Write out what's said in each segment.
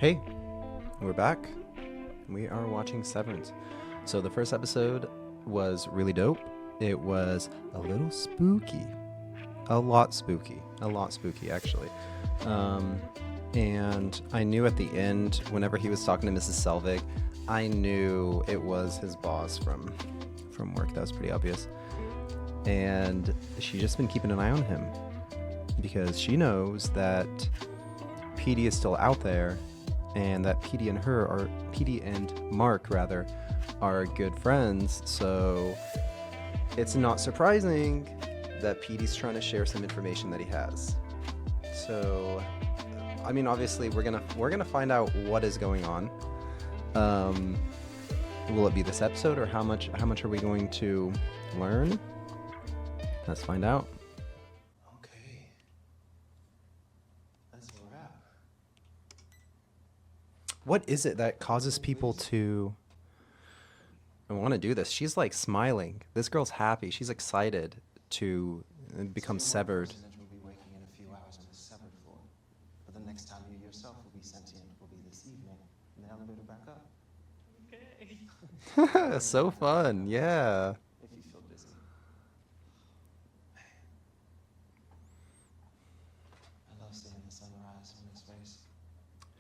Hey, we're back. We are watching Severance. So the first episode was really dope. It was a little spooky. A lot spooky actually. And I knew at the end, whenever he was talking to Mrs. Selvig, I knew it was his boss from work. That was pretty obvious. And she's just been keeping an eye on him because she knows that Petey is still out there, and that Petey and Mark are good friends. So it's not surprising that Petey's trying to share some information that he has. So, I mean, obviously we're gonna find out what is going on. Will it be this episode, or how much are we going to learn? Let's find out. Okay. That's a wrap. What is it that causes people to want to do this? She's like smiling. This girl's happy. She's excited to become severed. Will be waking in a few hours on the severed floor. But the next time you yourself will be sentient will be this evening in the elevator back up. Okay. So fun. Yeah. If you feel dizzy. I love seeing the sunrise on his face.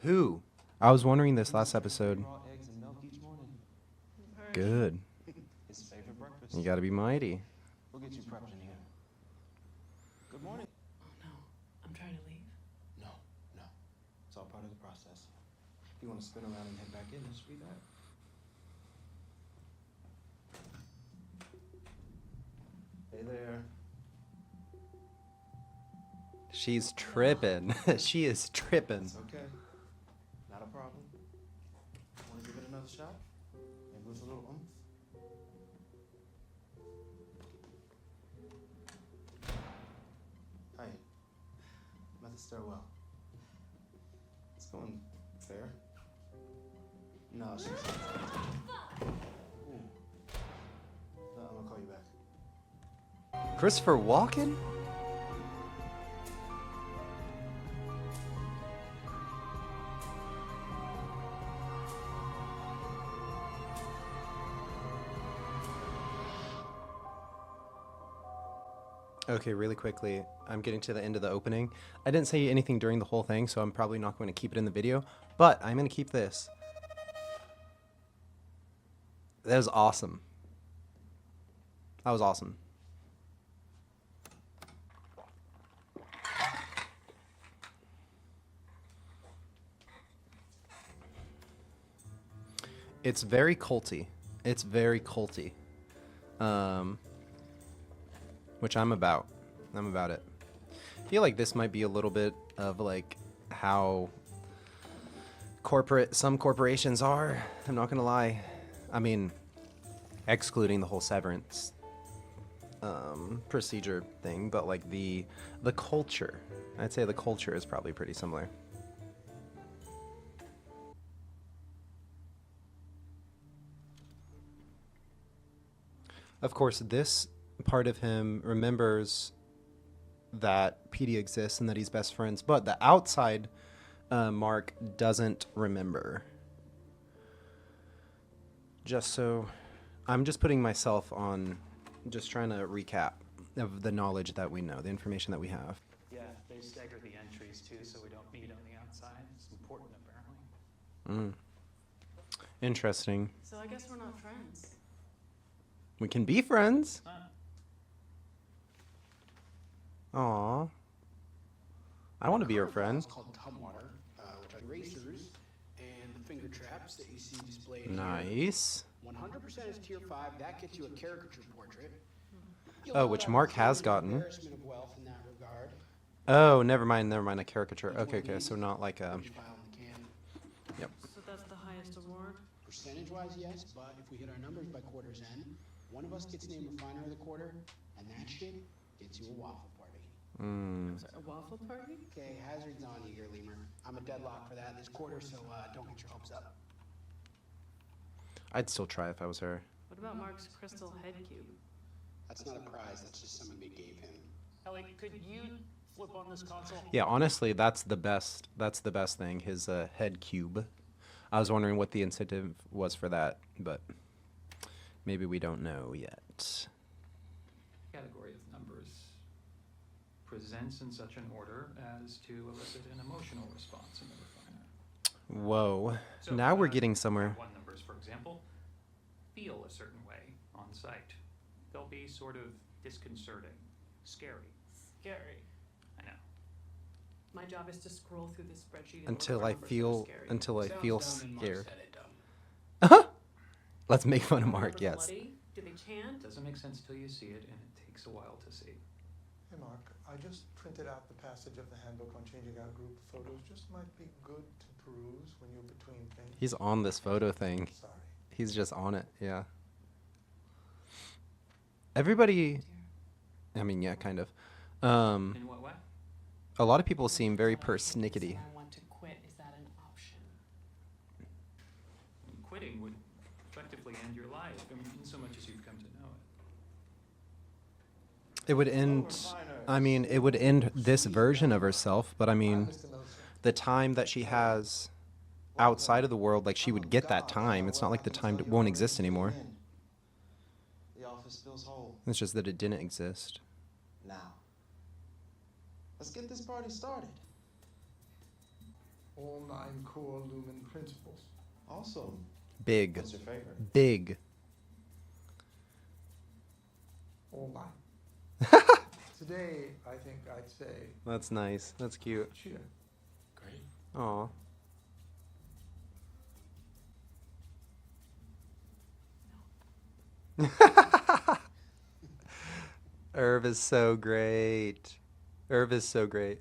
Who? I was wondering this last episode. Raw eggs and milk each morning. Good. His favorite breakfast. You gotta be mighty. We'll get you prepped in here. Good morning. Oh no, I'm trying to leave. No. It's all part of the process. If you want to spin around and head back in, just be that. Hey there. She's tripping. She is tripping. It's okay. Not a problem. Want to give it another shot? Maybe with a little oomph? Hi. I'm at the stairwell. It's going fair. No, she's... Ooh. I'm gonna call you back. Christopher Walken? Okay, really quickly, I'm getting to the end of the opening. I didn't say anything during the whole thing, so I'm probably not going to keep it in the video, but I'm going to keep this. That was awesome. That was awesome. It's very culty. It's very culty. Which I'm about. I'm about it. I feel like this might be a little bit of like how some corporations are. I'm not gonna lie. I mean, excluding the whole severance procedure thing, but like the culture. I'd say the culture is probably pretty similar. Of course, this part of him remembers that Petey exists and that he's best friends, but the outside Mark doesn't remember. I'm just putting myself on, just trying to recap of the knowledge that we know, the information that we have. Yeah, they stagger the entries too, so we don't meet on the outside. It's important, apparently. Interesting. So I guess we're not friends. We can be friends. Aw. I want to be your friend. It's called Tumwater, which are erasers and the finger traps that you see displayed Nice. here. 100% is tier 5. That gets you a caricature portrait. You'll Oh, know which that Mark was has an gotten. embarrassment of wealth in that regard. Oh, never mind, a caricature. Okay, so not like a... Which file in the can. Yep. So that's the highest award? Percentage-wise, yes, but if we hit our numbers by quarter's end, one of us gets named Refiner of the Quarter, and that shit gets you a waffle party. A waffle party? Okay, hazards on you here, Lemur. I'm a deadlock for that this quarter, so don't get your hopes up. I'd still try if I was her. What about Mark's crystal head cube? That's not a prize, that's just something we gave him. Ellie, could you flip on this console? Yeah, honestly, that's the best. That's the best thing. His head cube. I was wondering what the incentive was for that, but maybe we don't know yet. Category of numbers presents in such an order as to elicit an emotional response in the refiner. Whoa. So, Now we're getting somewhere. One numbers, for example, feel a certain way on sight. They'll be sort of disconcerting, scary. Scary. I know. My job is to scroll through this spreadsheet and look Until for I numbers that are feel scary. until I Sounds feel dumb and Mark scared. said it dumb. Let's make fun of Mark. Numbers Yes. bloody? Do they chant? Doesn't make sense till you see it, and it takes a while to see. Hey Mark, I just printed out the passage of the handbook on changing out group photos. Just might be good to peruse when you're between things. He's on this photo thing. Sorry. He's just on it. Yeah. Everybody. I mean, yeah, kind of. In what way? A lot of people seem very persnickety. I want to quit. Is that an option? Quitting would effectively end your life, I mean, in so much as you've come to know it. It would end. I mean, it would end this version of herself, but I mean, Mr. Nelson. the time that she has outside of the world, like she would get that time. It's not like the time won't exist anymore. The office feels whole. It's just that it didn't exist. Now, let's get this party started. All 9 core Lumen principles. Awesome. Big. What's your favorite? Big. All 9. Today, I think I'd say That's nice. That's cute. cheer. Great. Aw. Irv is so great. Irv is so great.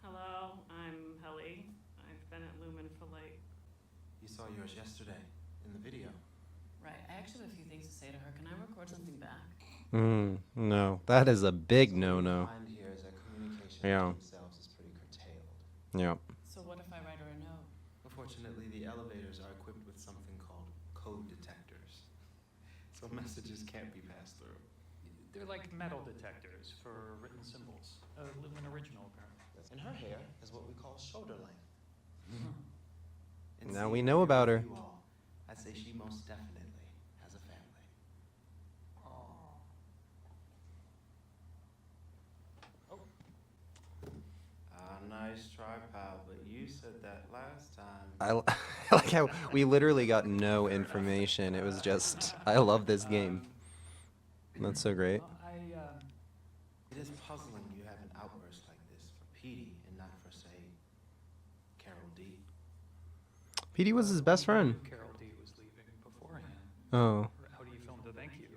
Hello, I'm Helly. I've been at Lumen for like... You saw yours yesterday in the video. Right, I actually have a few things to say to her. Can I record something back? No. That is a big no-no. What I find here is that communication Yeah. between themselves is pretty curtailed. Yep. So what if I write her a note? Unfortunately, the elevators are equipped with something called code detectors. So messages can't be passed through. They're like metal detectors for written symbols. A Lumen original, apparently. And her hair is what we call shoulder length. And Now seeing we know about her. you all, I'd say she most definitely has a family. Nice try, pal, but you said that last time. I like how we literally got no information. It was just, I love this game. That's so great. Well, It is puzzling you have an outburst like this for Petey and not for, say, Carol D. Petey was his best friend. Carol D was leaving beforehand. Oh. How do you film the thank you?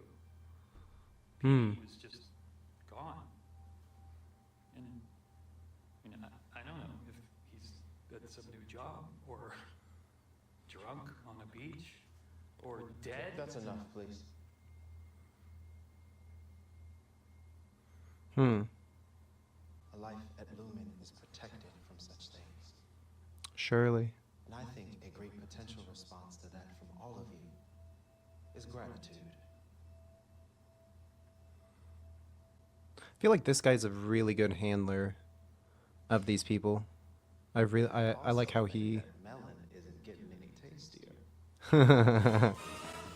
Hmm. He was just gone. And I mean, I don't know if he's got some new job or drunk on a beach or dead. That's enough, please. A life at Lumen is protected from such things. Surely. And I think a great potential response to that from all of you is gratitude. I feel like this guy's a really good handler of these people. I like how Also he think that melon isn't getting any tastier.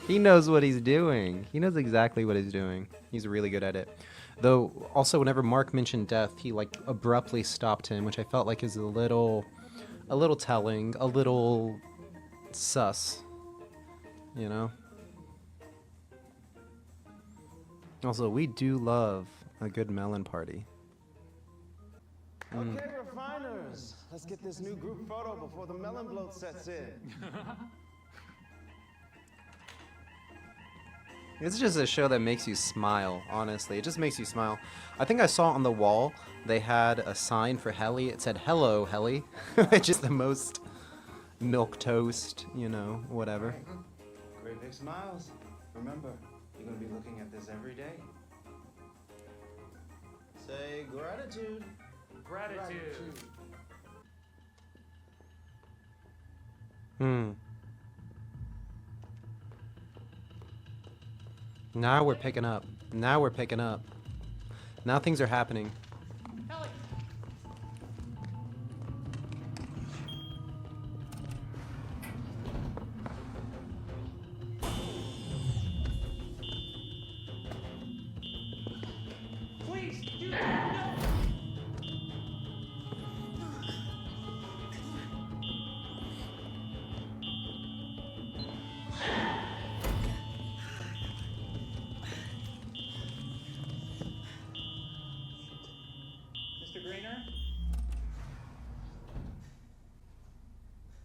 he knows what he's doing. He knows exactly what he's doing. He's really good at it. Though also whenever Mark mentioned death, he like abruptly stopped him, which I felt like is a little telling, a little sus. You know? Also, we do love a good melon party. Okay, refiners, let's get this new group photo before the melon bloat sets in. It's just a show that makes you smile, honestly. It just makes you smile. I think I saw on the wall they had a sign for Helly. It said, "Hello, Helly." Just the most milk toast, you know, whatever. Great big smiles. Remember, you're gonna be looking at this every day. Say gratitude. Gratitude. Now we're picking up. Now we're picking up. Now things are happening. Please, dude, no! Mr. Greener?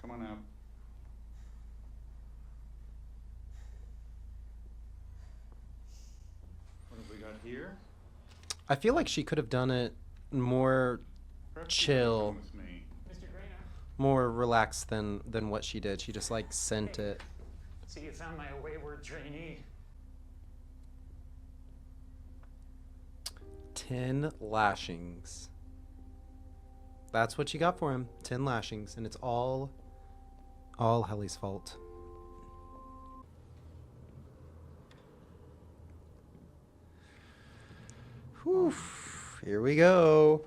Come on out. What have we got here? I feel like she could have done it more Perhaps chill, you can come with me. Mr. Greener? more relaxed than what she did. She just like sent it. See, you found my wayward trainee. 10 lashings. That's what you got for him. 10 lashings, and it's all Helly's fault. Whew. Here we go.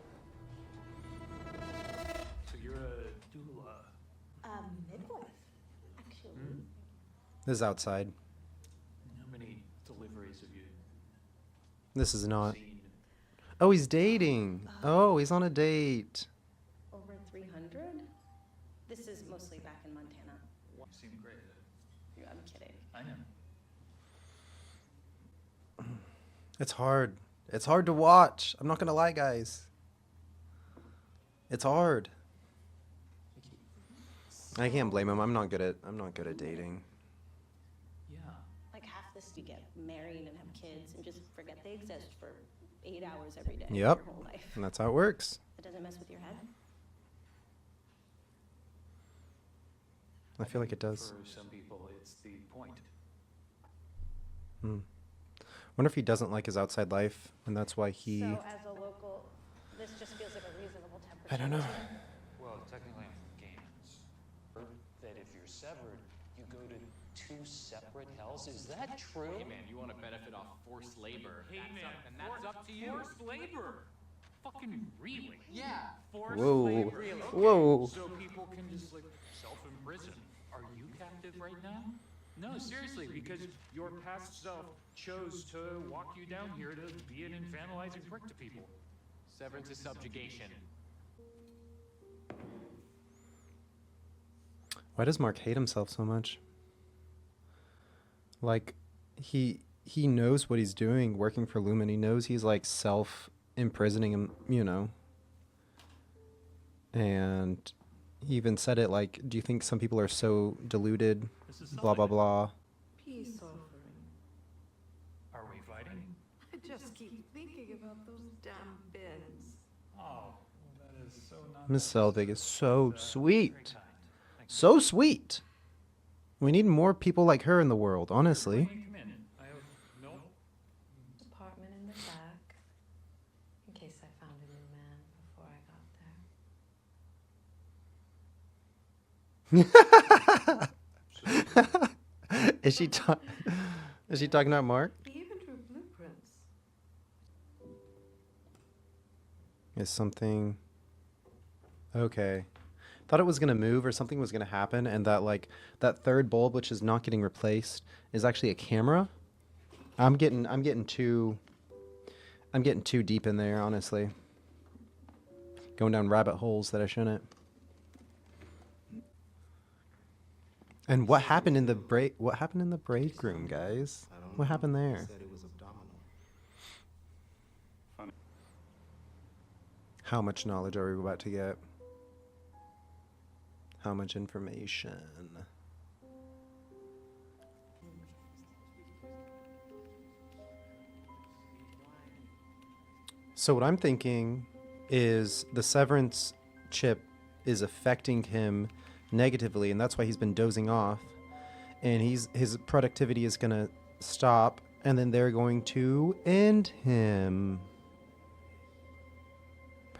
So you're a doula. Midwife, actually. This is outside. How many deliveries have you This is not. seen? Oh, he's dating. Oh, he's on a date. Over 300? This is mostly back in Montana. You seem great. I'm kidding. I know. It's hard. It's hard to watch. I'm not gonna lie, guys. It's hard. I can't blame him. I'm not good at dating. Yeah. Like half this, you get married and have kids and just forget they exist for 8 hours every day. Yep. Your whole life. And that's how it works. It doesn't mess with your head. I feel like it does. For some people, it's the point. Wonder if he doesn't like his outside life, and that's why he. So as a local, this just feels like a reasonable temperature. I don't know. Well, technically I'm from Gaines. Heard that if you're severed, you go to 2 separate hells. Is that true? Hey man, you want to benefit off forced labor? Hey that's man, up, and that's up to you. Forced labor. Fucking really? Yeah. Forced Whoa. labor. Okay, Whoa. So people can just like self-imprison. Are you captive right now? No, seriously, because your past self chose to walk you down here to be an infantilizing prick to people. Severance is subjugation. Why does Mark hate himself so much? Like, he knows what he's doing working for Lumen. He knows he's like self-imprisoning him, you know. And he even said it like, do you think some people are so deluded? This is Blah, blah, something. blah. Peace offering. Are we fighting? I just keep thinking about those damn bins. Oh, well, that is so not. Miss Selvig is so Very sweet. kind. Thank you. So sweet. We need more people like her in the world, honestly. Come in. I have milk. Apartment in the back, in case I found a new man before I got there. Is she talking about Mark? He even drew blueprints. Is something okay? Thought it was gonna move or something was gonna happen, and that like that third bulb, which is not getting replaced, is actually a camera. I'm getting too deep in there, honestly. Going down rabbit holes that I shouldn't. And what happened in the break? What happened in the break room, guys? I don't What know. happened He there? said it was abdominal. How much knowledge are we about to get? How much information? So what I'm thinking is the severance chip is affecting him negatively, and that's why he's been dozing off. And his productivity is gonna stop, and then they're going to end him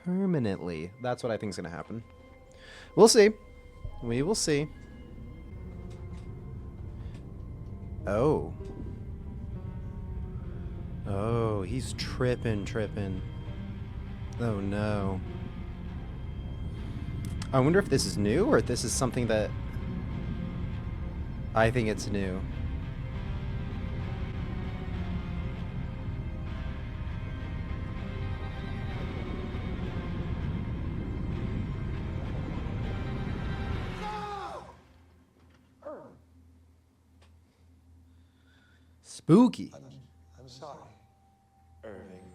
permanently. That's what I think is gonna happen. We'll see. We will see. Oh, he's tripping. Oh no. I wonder if this is new or if this is something that... I think it's new. Spooky. I'm sorry. Irving.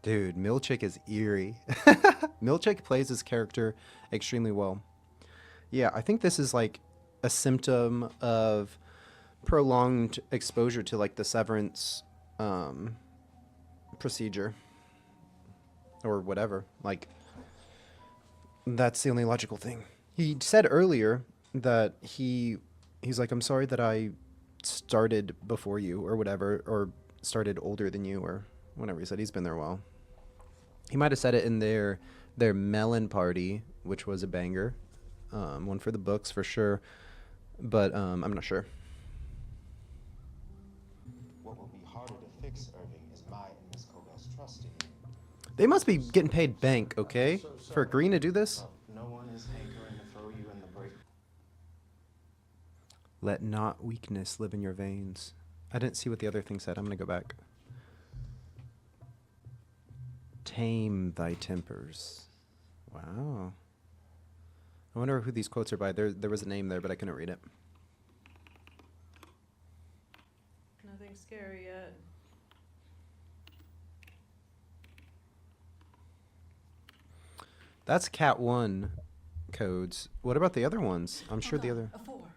Dude, Milchick is eerie. Milchick plays his character extremely well. Yeah, I think this is like a symptom of prolonged exposure to like the Severance procedure or whatever. Like, that's the only logical thing. He said earlier that he's like, I'm sorry that I started before you or whatever, or started older than you or whatever he said. He's been there a while. He might have said it in their melon party, which was a banger. One for the books for sure, but I'm not sure. What will be harder to fix, Irving, is my and Miss Cobell's trust in you. They must be getting paid bank, okay, for agreeing to do this. No one is hankering to throw you in the break. Let not weakness live in your veins. I didn't see what the other thing said. I'm gonna go back. Tame thy tempers. Wow. I wonder who these quotes are by. There was a name there, but I couldn't read it. Nothing scary yet. That's Cat 1 codes. What about the other ones? I'm sure the other... A 4.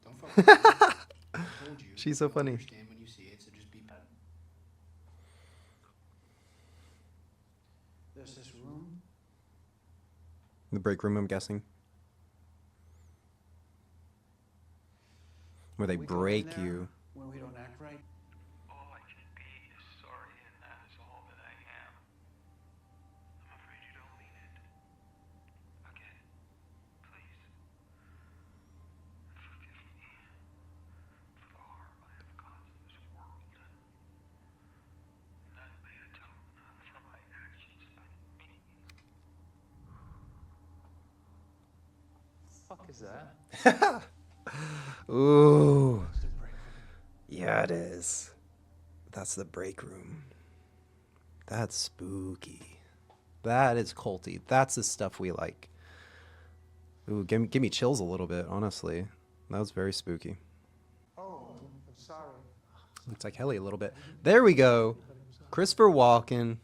Don't fuck. I told you. She's so You'll funny. understand when you see it, so just be bad. There's this room. The break room, I'm guessing. Where they We go in break there you. When we don't act right. All I can be is sorry, and that is all that I am. I'm afraid you don't mean it. Again, please. Forgive me for the harm I have caused this world. None may atone for my actions by me. Fuck is that? Ooh. Yeah, it is. That's the break room. That's spooky. That is culty. That's the stuff we like. Ooh, give me chills a little bit, honestly. That was very spooky. Oh, I'm sorry. Looks like Helly a little bit. There we go. Christopher Walken.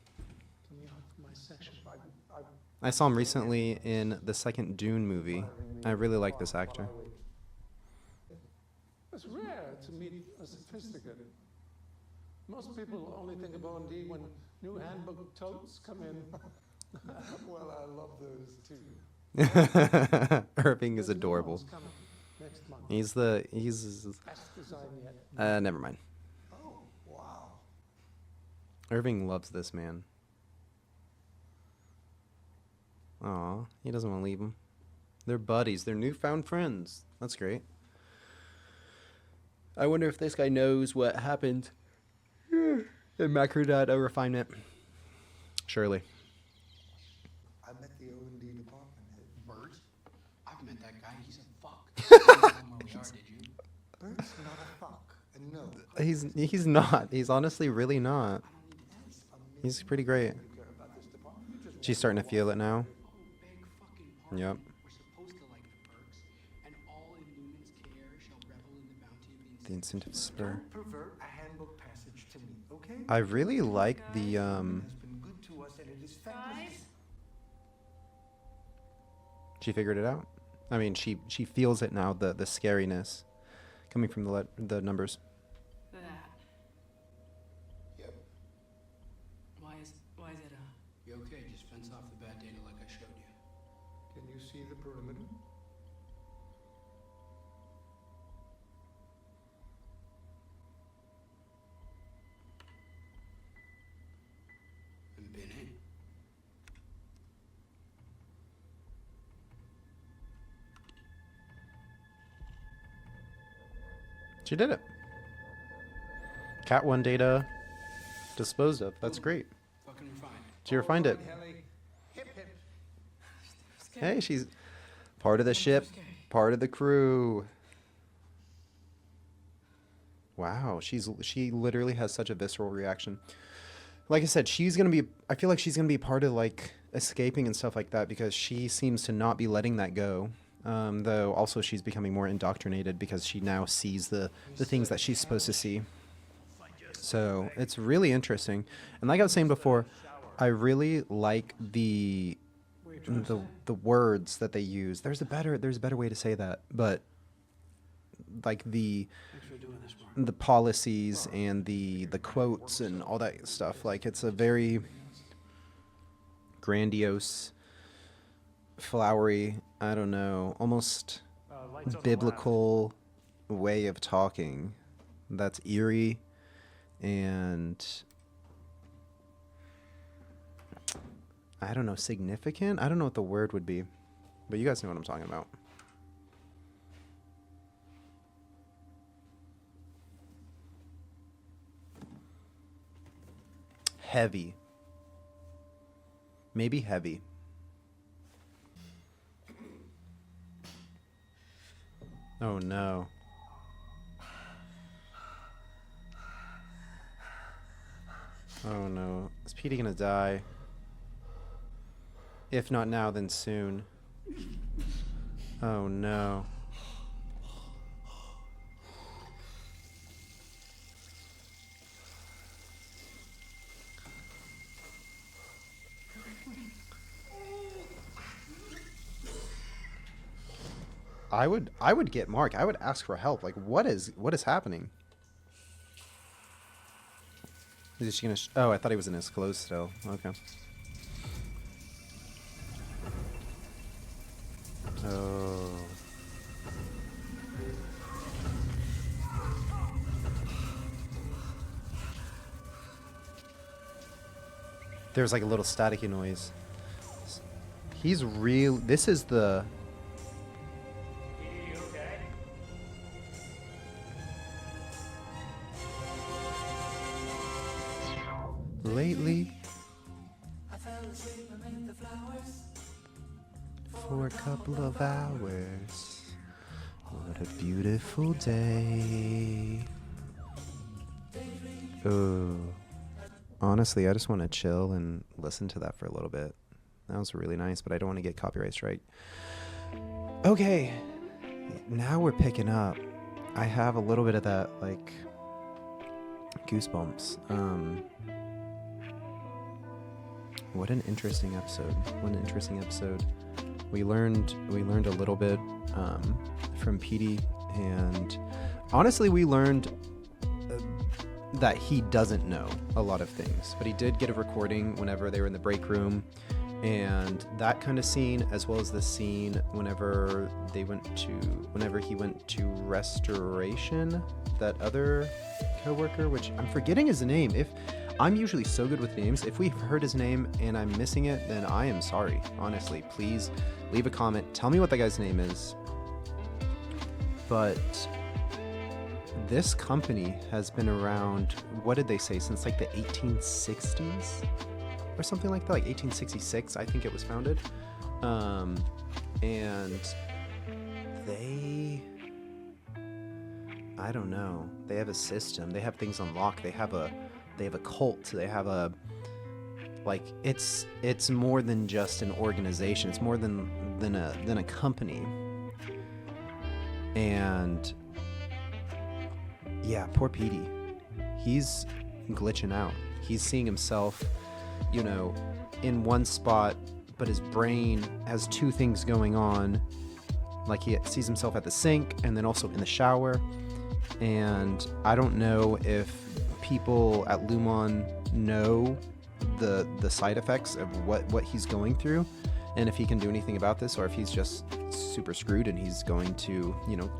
I saw him recently in the second Dune movie. I really like this actor. It's rare to meet a sophisticated. Most people only think of O&D when new handbook totes come in. Well, I love those too. Irving is adorable. Next month. He's Best design yet. never mind. Oh, wow. Irving loves this man. Aw, he doesn't want to leave him. They're buddies. They're newfound friends. That's great. I wonder if this guy knows what happened in Macrodata refinement. Surely. I met the O&D department head. Bert? I've met that guy. He's a fuck. You don't know where we are, did you? Bert's not a fuck. And no. He's not. He's honestly really not. He's pretty great. She's starting to feel it now. Big fucking party. Yep. We're supposed to like the perks, and all in Lumen's care shall revel in the bounty of The incentive spur. Don't pervert a handbook passage to me, okay? I really like the Has been good to us, and it is Guys? She figured it out. I mean, she feels it now. The scariness coming from the numbers. That. Yep. Why is it, You okay? Just fence off the bad data like I showed you. Can you see the perimeter? I've been in. She did it. Cat 1 data disposed of. That's great. Fucking refined. Did you ever find it? Hip, hip. Hey, she's part of the ship, part of the crew. Wow, she literally has such a visceral reaction. Like I said, I feel like she's gonna be part of like escaping and stuff like that because she seems to not be letting that go. Though also she's becoming more indoctrinated because she now sees the things that she's supposed to see. So it's really interesting. And like I was saying before, I really like the words that they use. There's a better way to say that, but like the policies and the quotes and all that stuff. Like it's a very grandiose, flowery, I don't know, almost biblical way of talking that's eerie and I don't know, significant? I don't know what the word would be, but you guys know what I'm talking about. Heavy. Maybe heavy. Oh no. Oh no. Is Petey gonna die? If not now, then soon. Oh no. I would get Mark. I would ask for help. Like, what is happening? Is she gonna? Oh, I thought he was in his clothes still. Okay. Oh. There's like a little staticky noise. He's real. This is the. Lately, I fell asleep amid the flowers for a couple of hours. What a beautiful day. Oh, honestly, I just want to chill and listen to that for a little bit. That was really nice, but I don't want to get copyright strike. Okay, now we're picking up. I have a little bit of that, like, goosebumps. What an interesting episode. What an interesting episode. We learned a little bit from Petey, and honestly we learned that he doesn't know a lot of things, but he did get a recording whenever they were in the break room, and that kind of scene, as well as the scene whenever he went to restoration, that other coworker, which I'm forgetting his name. If I'm usually so good with names, if we've heard his name and I'm missing it, then I am sorry. Honestly, please leave a comment. Tell me what that guy's name is. But this company has been around, what did they say, since like the 1860s? Or something like that, like 1866, I think it was founded. And they, I don't know, they have a system, they have things on lock, they have a cult, they have a, like, it's more than just an organization, it's more than a company. And yeah, poor Petey, he's glitching out. He's seeing himself, you know, in one spot, but his brain has two things going on. Like, he sees himself at the sink and then also in the shower. And I don't know if people at Lumon know the side effects of what he's going through, and if he can do anything about this, or if he's just super screwed and he's going to, you know,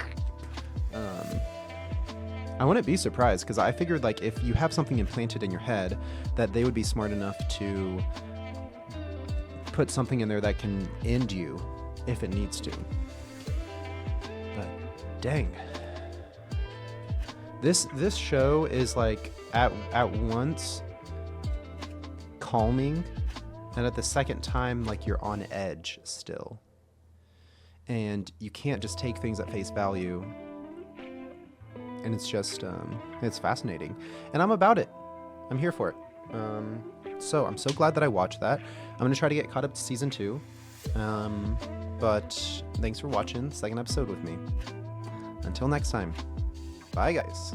I wouldn't be surprised, because I figured, like, if you have something implanted in your head, that they would be smart enough to put something in there that can end you if it needs to. But dang, this show is like at once calming, and at the second time, like, you're on edge still. And you can't just take things at face value. And it's just, it's fascinating. And I'm about it. I'm here for it. So I'm so glad that I watched that. I'm going to try to get caught up to season 2. But thanks for watching the second episode with me. Until next time. Bye, guys.